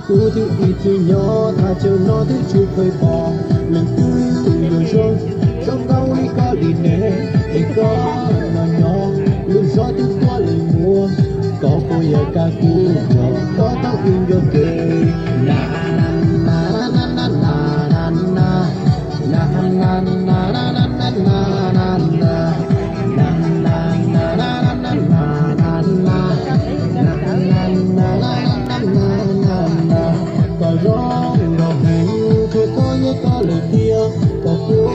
cô thứ ít thứ nhỏ thà chờ nó thứ chưa khơi bỏ lần cứ nhiều rồi trong đau đi có đi nè thì có nó nhỏ luôn gió thứ qua lời mua có cô giờ ca cú nhỏ có tao in vô kề na na na na na na na na na na na na na na có lời kia có của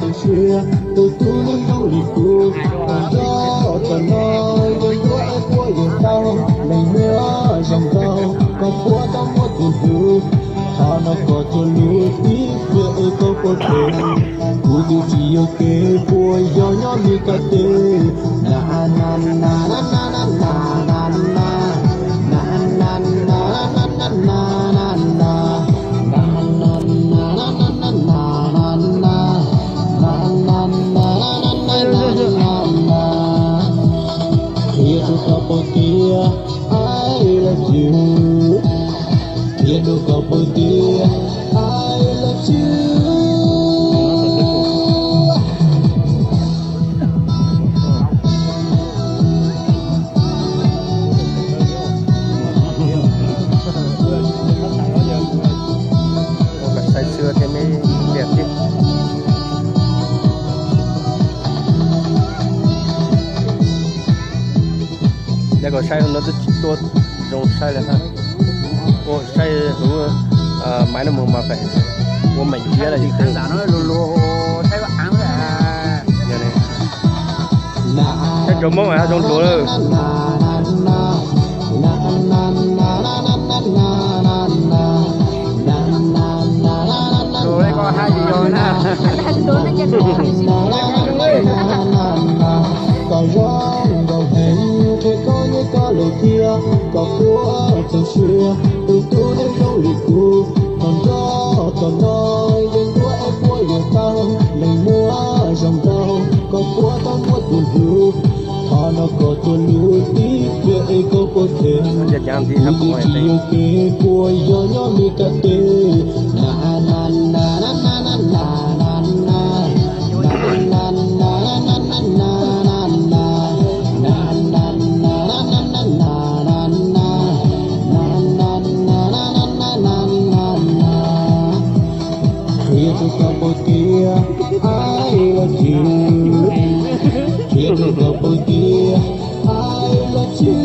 từ xưa từ tu đến không đi tu còn gió còn nói với của em của người tao này nữa dòng tao có của tao muốn từ từ họ nó có cho lúa tí về câu có thể của điều chỉ ok của gió nhỏ như cà tê na na na na na na na na na na na na Dear, I love you. Dear, dear, I love you. Say sưa thì mới đẹp chứ. Đây có say nó tôi dùng say là sao? Ô say đúng máy nó mồm mà phải mua mảnh kia là gì? Khán giả nó lù lù say bắt ăn là. Như này. Cái trống mông à trống lúa rồi. Lúa đây có hai gì rồi nè. Lúa nó chân có lời kia có của từ xưa từ tu đến không lì cu còn gió còn nói đến của em của người tao này mua dòng tao có của tao muốn buồn hưu họ nó có tuần lưu tí về câu có thể chỉ ok của gió nhỏ mi cà tê na na na na na na na na na na na na na Dear, I love you. Dear, dear, I love you.